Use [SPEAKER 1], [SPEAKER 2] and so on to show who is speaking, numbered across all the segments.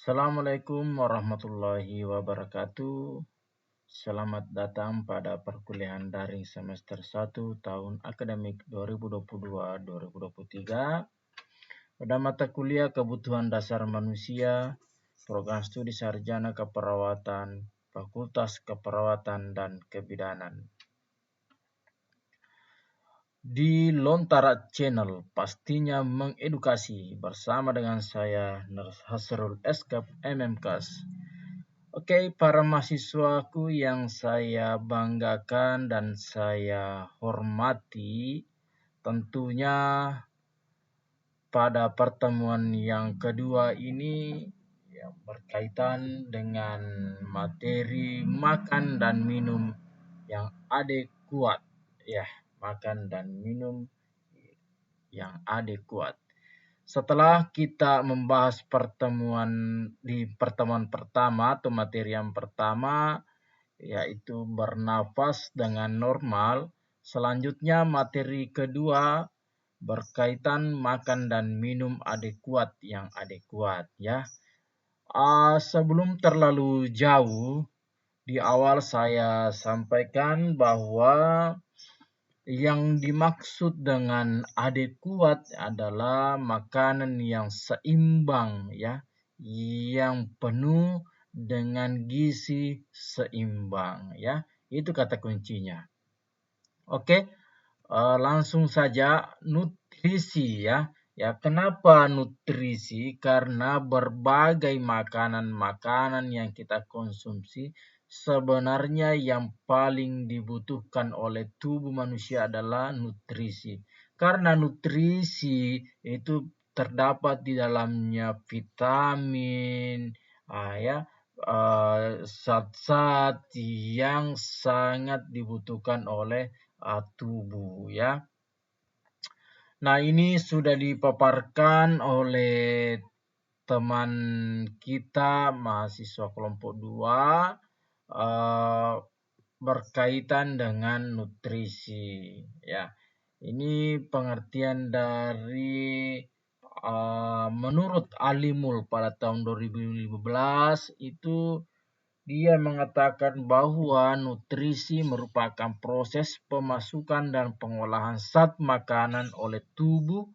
[SPEAKER 1] Assalamualaikum warahmatullahi wabarakatuh. Selamat datang pada perkuliahan daring semester 1 tahun akademik 2022-2023 pada mata kuliah Kebutuhan Dasar Manusia, Program Studi Sarjana Keperawatan, Fakultas Keperawatan dan Kebidanan. Di Lontara Channel pastinya mengedukasi bersama dengan saya Nurse Hasrul Eskap MMKAS. Oke, para mahasiswaku yang saya banggakan dan saya hormati, tentunya pada pertemuan yang kedua ini yang berkaitan dengan materi makan dan minum yang adekuat, makan dan minum yang adekuat. Setelah kita membahas di pertemuan pertama atau materi yang pertama, yaitu bernafas dengan normal, selanjutnya materi kedua berkaitan makan dan minum adekuat yang adekuat ya. Sebelum terlalu jauh, di awal saya sampaikan bahwa yang dimaksud dengan adekuat adalah makanan yang seimbang ya, yang penuh dengan gizi seimbang ya. Itu kata kuncinya. Oke, langsung saja nutrisi ya. Ya, kenapa nutrisi? Karena berbagai makanan-makanan yang kita konsumsi sebenarnya yang paling dibutuhkan oleh tubuh manusia adalah nutrisi. Karena nutrisi itu terdapat di dalamnya vitamin, zat-zat yang sangat dibutuhkan oleh tubuh ya. Nah, ini sudah dipaparkan oleh teman kita mahasiswa kelompok 2 berkaitan dengan nutrisi ya. Ini pengertian dari menurut Alimul pada tahun 2015 itu dia mengatakan bahwa nutrisi merupakan proses pemasukan dan pengolahan zat makanan oleh tubuh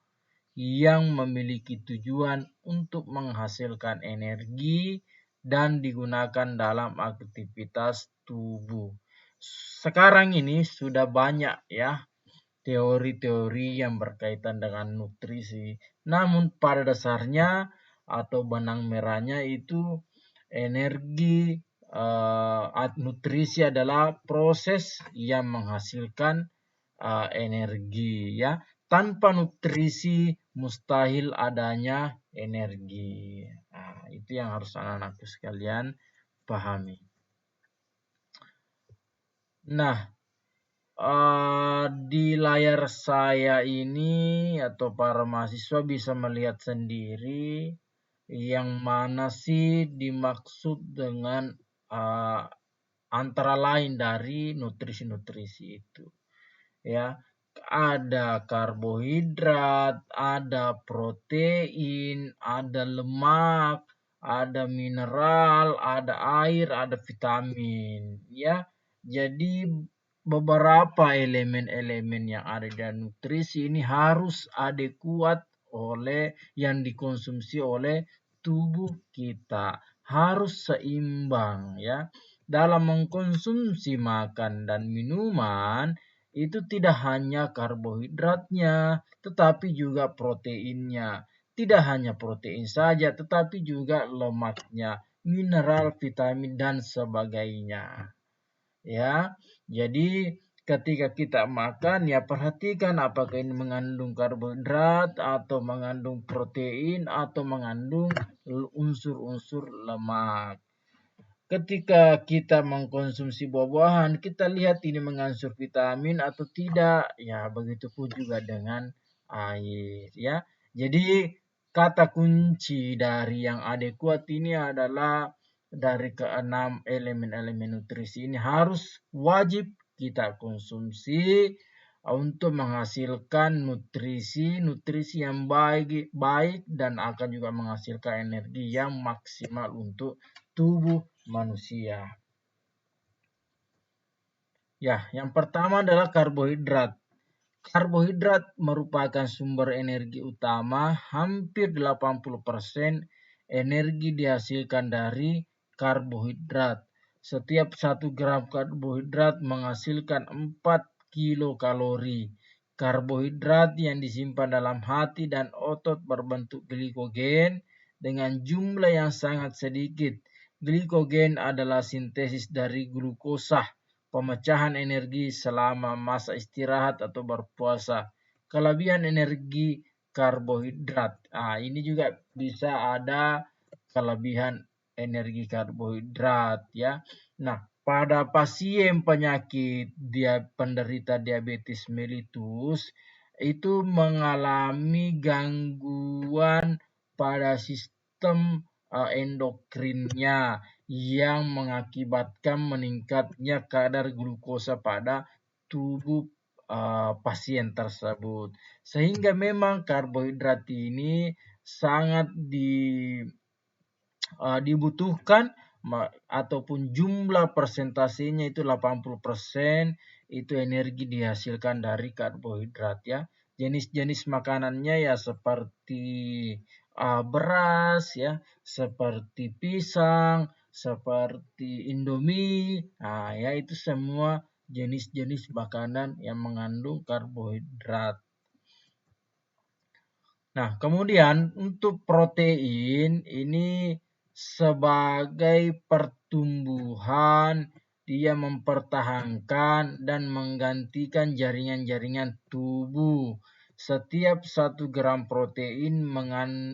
[SPEAKER 1] yang memiliki tujuan untuk menghasilkan energi dan digunakan dalam aktivitas tubuh. Sekarang ini sudah banyak ya teori-teori yang berkaitan dengan nutrisi. Namun pada dasarnya atau benang merahnya itu energi nutrisi adalah proses yang menghasilkan energi ya. Tanpa nutrisi mustahil adanya energi. Nah, itu yang harus anak-anakku sekalian pahami. Nah, di layar saya ini atau para mahasiswa bisa melihat sendiri yang mana sih dimaksud dengan antara lain dari nutrisi-nutrisi itu ya. Ada karbohidrat, ada protein, ada lemak, ada mineral, ada air, ada vitamin ya. Jadi beberapa elemen-elemen yang ada dalam nutrisi ini harus adekuat oleh yang dikonsumsi oleh tubuh kita, harus seimbang ya. Dalam mengkonsumsi makan dan minuman itu tidak hanya karbohidratnya, tetapi juga proteinnya. Tidak hanya protein saja, tetapi juga lemaknya, mineral, vitamin dan sebagainya. Ya, jadi ketika kita makan ya perhatikan apakah ini mengandung karbohidrat atau mengandung protein atau mengandung unsur-unsur lemak. Ketika kita mengkonsumsi buah-buahan, kita lihat ini mengandung vitamin atau tidak. Ya, begitupun juga dengan air ya. Jadi kata kunci dari yang adekuat ini adalah dari keenam elemen-elemen nutrisi ini harus wajib kita konsumsi untuk menghasilkan nutrisi yang baik dan akan juga menghasilkan energi yang maksimal untuk tubuh manusia. Ya, yang pertama adalah karbohidrat. Karbohidrat merupakan sumber energi utama. Hampir 80% energi dihasilkan dari karbohidrat. Setiap 1 gram karbohidrat menghasilkan 4 kilokalori. Karbohidrat yang disimpan dalam hati dan otot berbentuk glikogen dengan jumlah yang sangat sedikit. Glikogen adalah sintesis dari glukosa, pemecahan energi selama masa istirahat atau berpuasa. Kelebihan energi karbohidrat. Ini juga bisa ada kelebihan energi karbohidrat ya. Nah, pada pasien penyakit penderita diabetes mellitus itu mengalami gangguan pada sistem endokrinnya yang mengakibatkan meningkatnya kadar glukosa pada tubuh pasien tersebut. Sehingga memang karbohidrat ini sangat dibutuhkan ataupun jumlah persentasenya itu 80% itu energi dihasilkan dari karbohidrat ya. Jenis-jenis makanannya ya seperti beras ya, seperti pisang, seperti Indomie. Ya itu semua jenis-jenis makanan yang mengandung karbohidrat. Nah, kemudian untuk protein ini sebagai pertumbuhan, dia mempertahankan dan menggantikan jaringan-jaringan tubuh. Setiap 1 gram protein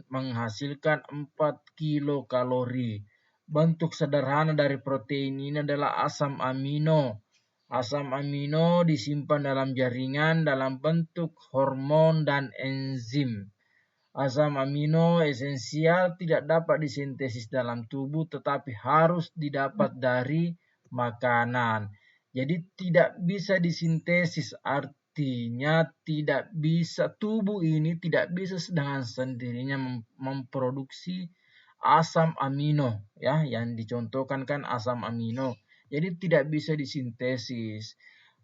[SPEAKER 1] menghasilkan 4 kilokalori. Bentuk sederhana dari protein ini adalah asam amino. Asam amino disimpan dalam jaringan dalam bentuk hormon dan enzim. Asam amino esensial tidak dapat disintesis dalam tubuh tetapi harus didapat dari makanan. Jadi tidak bisa disintesis, artinya tidak bisa, tubuh ini tidak bisa dengan sendirinya memproduksi asam amino ya, yang dicontohkan kan asam amino. Jadi tidak bisa disintesis.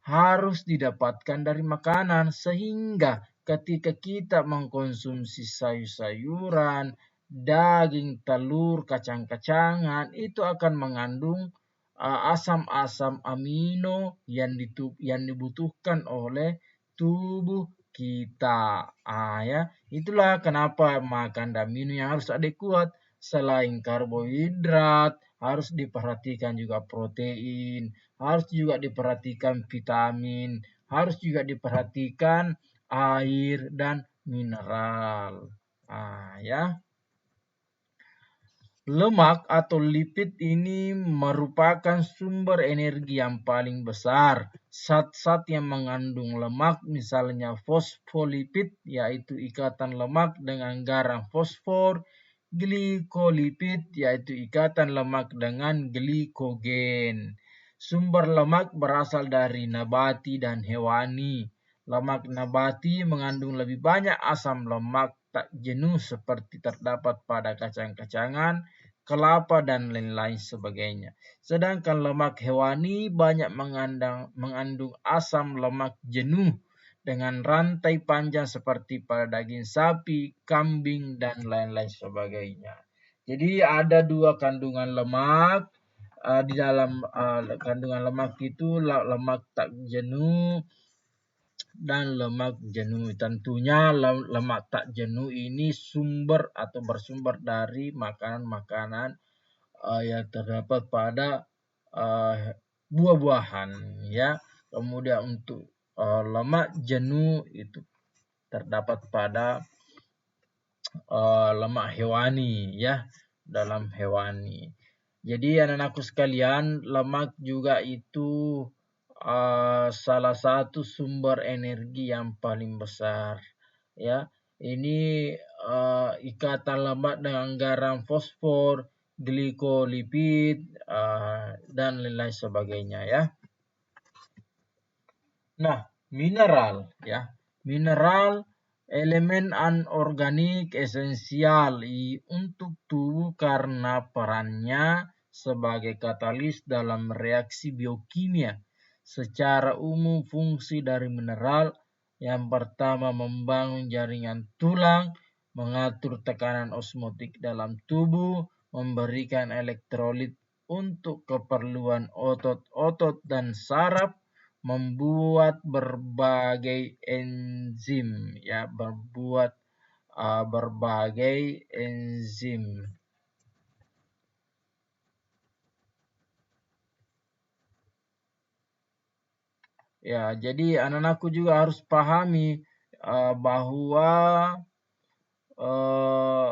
[SPEAKER 1] Harus didapatkan dari makanan sehingga ketika kita mengkonsumsi sayur-sayuran, daging, telur, kacang-kacangan, itu akan mengandung asam-asam amino yang dibutuhkan oleh tubuh kita. Ya, itulah kenapa makan dan minum yang harus adekuat. Selain karbohidrat, harus diperhatikan juga protein, harus juga diperhatikan vitamin, harus juga diperhatikan air dan mineral. Ya. Lemak atau lipid ini merupakan sumber energi yang paling besar. Zat-zat yang mengandung lemak misalnya fosfolipid yaitu ikatan lemak dengan garam fosfor, glikolipid yaitu ikatan lemak dengan glikogen. Sumber lemak berasal dari nabati dan hewani. Lemak nabati mengandung lebih banyak asam lemak tak jenuh seperti terdapat pada kacang-kacangan, kelapa, dan lain-lain sebagainya. Sedangkan lemak hewani banyak mengandung asam lemak jenuh dengan rantai panjang seperti pada daging sapi, kambing, dan lain-lain sebagainya. Jadi ada 2 kandungan lemak. Di dalam kandungan lemak itu lemak tak jenuh dan lemak jenuh. Tentunya lemak tak jenuh ini bersumber dari makanan-makanan yang terdapat pada buah-buahan ya. Kemudian untuk lemak jenuh itu terdapat pada lemak hewani ya, dalam hewani. Jadi anak-anakku sekalian, lemak juga itu salah satu sumber energi yang paling besar ya. Ini ikatan lemak dengan garam fosfor, glikolipid dan lain-lain sebagainya ya. Nah, Mineral, ya. Mineral elemen anorganik esensial untuk tubuh karena perannya sebagai katalis dalam reaksi biokimia. Secara umum fungsi dari mineral yang pertama membangun jaringan tulang, mengatur tekanan osmotik dalam tubuh, memberikan elektrolit untuk keperluan otot-otot dan saraf, membuat berbagai enzim, ya, berbagai enzim. Ya, jadi anak-anakku juga harus pahami bahwa uh,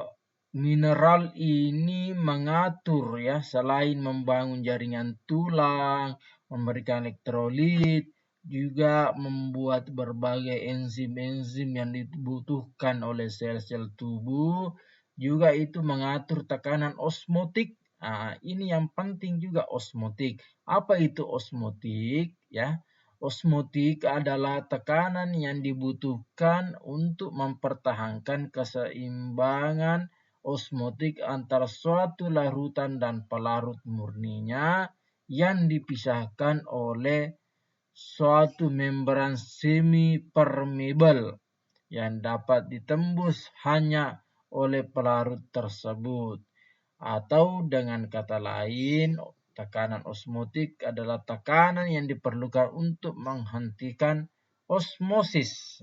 [SPEAKER 1] mineral ini mengatur, ya, selain membangun jaringan tulang, memberikan elektrolit, juga membuat berbagai enzim-enzim yang dibutuhkan oleh sel-sel tubuh, juga itu mengatur tekanan osmotik. Nah, ini yang penting juga osmotik. Apa itu osmotik? Ya, osmotik adalah tekanan yang dibutuhkan untuk mempertahankan keseimbangan osmotik antara suatu larutan dan pelarut murninya yang dipisahkan oleh suatu membran semi permeable yang dapat ditembus hanya oleh pelarut tersebut. Atau dengan kata lain, tekanan osmotik adalah tekanan yang diperlukan untuk menghentikan osmosis.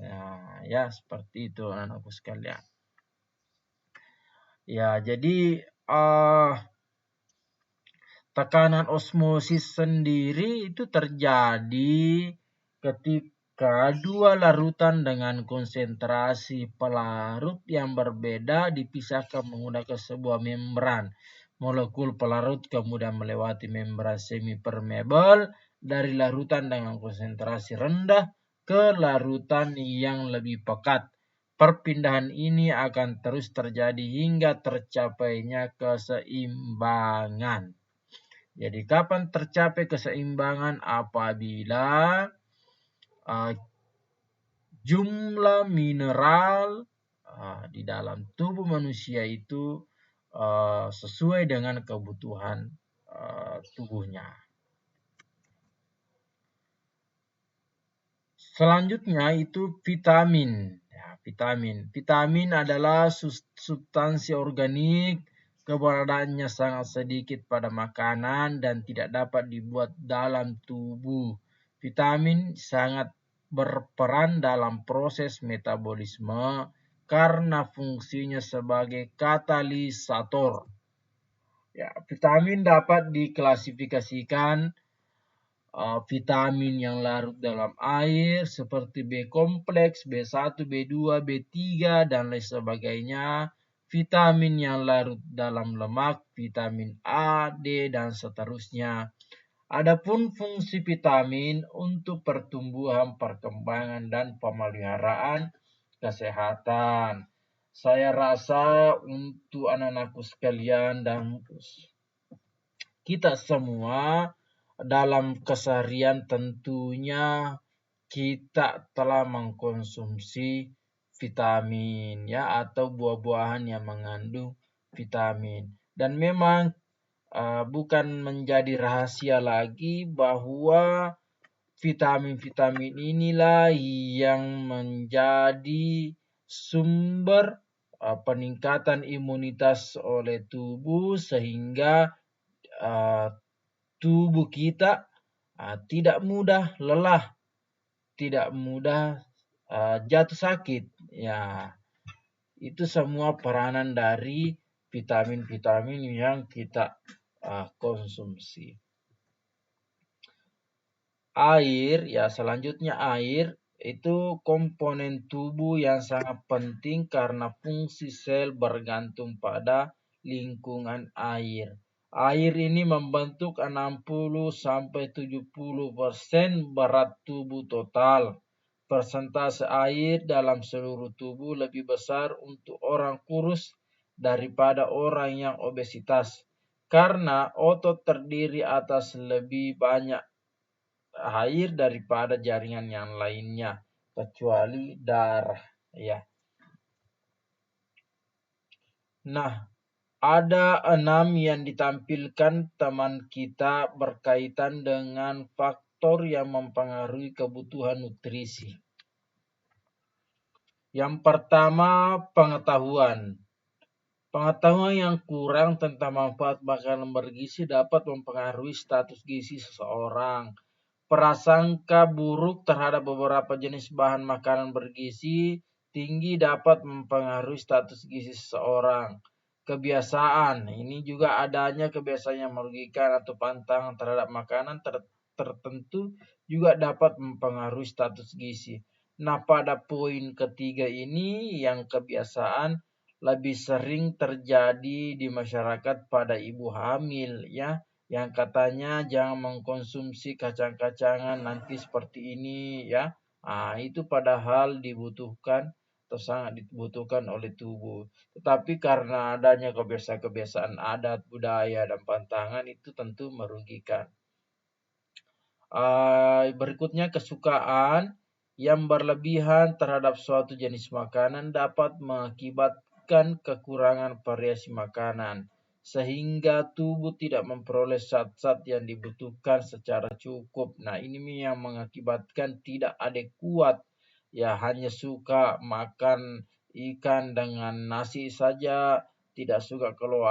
[SPEAKER 1] Ya, seperti itu anak-anakku sekalian. Ya, jadi tekanan osmosis sendiri itu terjadi ketika dua larutan dengan konsentrasi pelarut yang berbeda dipisahkan menggunakan sebuah membran. Molekul pelarut kemudian melewati membran semi-permeable dari larutan dengan konsentrasi rendah ke larutan yang lebih pekat. Perpindahan ini akan terus terjadi hingga tercapainya keseimbangan. Jadi kapan tercapai keseimbangan? Apabila jumlah mineral di dalam tubuh manusia itu sesuai dengan kebutuhan tubuhnya. Selanjutnya itu vitamin. Ya, vitamin adalah substansi organik, keberadaannya sangat sedikit pada makanan dan tidak dapat dibuat dalam tubuh. Vitamin sangat berperan dalam proses metabolisme karena fungsinya sebagai katalisator. Ya, vitamin dapat diklasifikasikan vitamin yang larut dalam air seperti B kompleks, B1, B2, B3 dan lain sebagainya. Vitamin yang larut dalam lemak, vitamin A, D dan seterusnya. Adapun fungsi vitamin untuk pertumbuhan, perkembangan dan pemeliharaan kesehatan. Saya rasa untuk anak-anakku sekalian dan kita semua dalam keseharian tentunya kita telah mengkonsumsi vitamin, ya, atau buah-buahan yang mengandung vitamin. Dan memang bukan menjadi rahasia lagi bahwa vitamin-vitamin inilah yang menjadi sumber peningkatan imunitas oleh tubuh sehingga tubuh kita tidak mudah lelah, tidak mudah jatuh sakit. Ya, itu semua peranan dari vitamin-vitamin yang kita konsumsi. Air, ya, selanjutnya air itu komponen tubuh yang sangat penting karena fungsi sel bergantung pada lingkungan air. Air ini membentuk 60-70% berat tubuh total. Persentase air dalam seluruh tubuh lebih besar untuk orang kurus daripada orang yang obesitas. Karena otot terdiri atas lebih banyak air daripada jaringan yang lainnya kecuali darah, ya. Nah, ada 6 yang ditampilkan teman kita berkaitan dengan faktor yang mempengaruhi kebutuhan nutrisi. Yang pertama, pengetahuan. Pengetahuan yang kurang tentang manfaat makanan bergizi dapat mempengaruhi status gizi seseorang. Prasangka buruk terhadap beberapa jenis bahan makanan bergizi tinggi dapat mempengaruhi status gizi seseorang. Kebiasaan, ini juga adanya kebiasaan yang merugikan atau pantangan terhadap makanan tertentu juga dapat mempengaruhi status gizi. Nah, pada poin ketiga ini yang kebiasaan lebih sering terjadi di masyarakat pada ibu hamil, ya, yang katanya jangan mengkonsumsi kacang-kacangan nanti seperti ini, ya. Itu padahal dibutuhkan atau sangat dibutuhkan oleh tubuh. Tetapi karena adanya kebiasaan-kebiasaan adat, budaya, dan pantangan itu tentu merugikan. Berikutnya, kesukaan yang berlebihan terhadap suatu jenis makanan dapat mengakibatkan kekurangan variasi makanan, sehingga tubuh tidak memperoleh zat-zat yang dibutuhkan secara cukup. Nah, ini yang mengakibatkan tidak adekuat, ya, hanya suka makan ikan dengan nasi saja, tidak suka kalau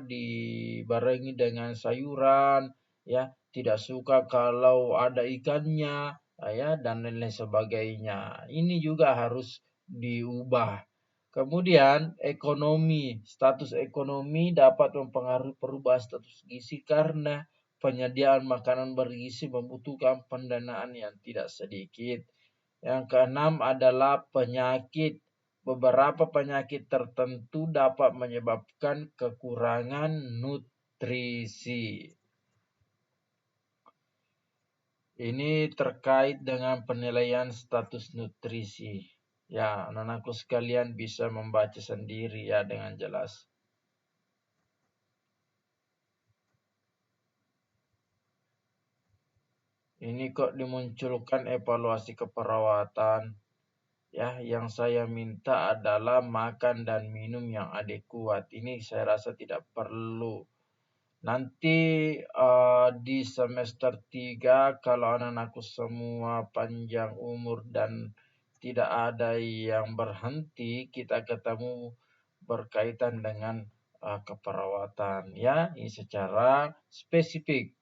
[SPEAKER 1] dibarengi dengan sayuran, ya, tidak suka kalau ada ikannya, ya, dan lain-lain sebagainya. Ini juga harus diubah. Kemudian ekonomi, status ekonomi dapat mempengaruhi perubahan status gizi karena penyediaan makanan bergizi membutuhkan pendanaan yang tidak sedikit. Yang keenam adalah penyakit. Beberapa penyakit tertentu dapat menyebabkan kekurangan nutrisi. Ini terkait dengan penilaian status nutrisi. Ya, anak-anakku sekalian bisa membaca sendiri, ya, dengan jelas. Ini kok dimunculkan evaluasi keperawatan. Ya, yang saya minta adalah makan dan minum yang adekuat. Ini saya rasa tidak perlu. Nanti di semester 3 kalau anak-anakku semua panjang umur dan tidak ada yang berhenti, kita ketemu berkaitan dengan keperawatan, ya, ini secara spesifik.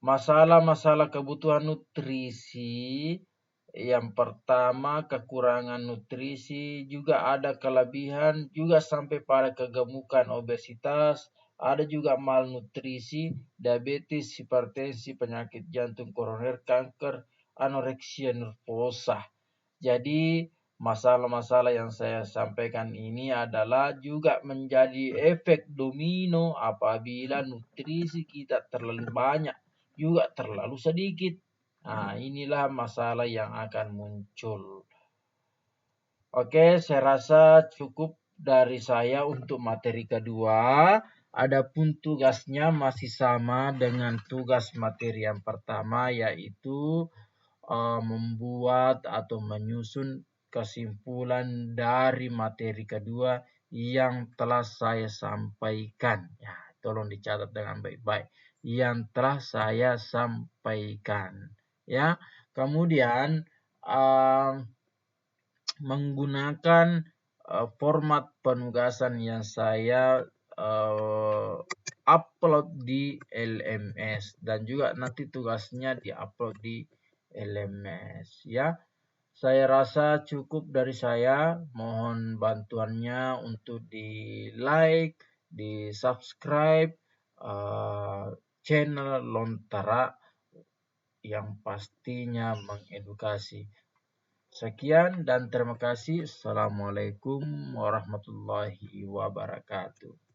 [SPEAKER 1] Masalah-masalah kebutuhan nutrisi, yang pertama kekurangan nutrisi, juga ada kelebihan, juga sampai pada kegemukan, obesitas, ada juga malnutrisi, diabetes, hipertensi, penyakit jantung koroner, kanker, anoreksia nervosa. Jadi masalah-masalah yang saya sampaikan ini adalah juga menjadi efek domino apabila nutrisi kita terlalu banyak, juga terlalu sedikit. Nah, inilah masalah yang akan muncul. Oke, saya rasa cukup dari saya untuk materi kedua. Adapun tugasnya masih sama dengan tugas materi yang pertama, yaitu membuat atau menyusun kesimpulan dari materi kedua yang telah saya sampaikan. Ya, tolong dicatat dengan baik-baik. Yang telah saya sampaikan. Ya, kemudian menggunakan format penugasan yang saya upload di LMS, dan juga nanti tugasnya di-upload di LMS, ya. Saya rasa cukup dari saya. Mohon bantuannya untuk di like, di subscribe channel Lontara yang pastinya mengedukasi. Sekian dan terima kasih. Assalamualaikum warahmatullahi wabarakatuh.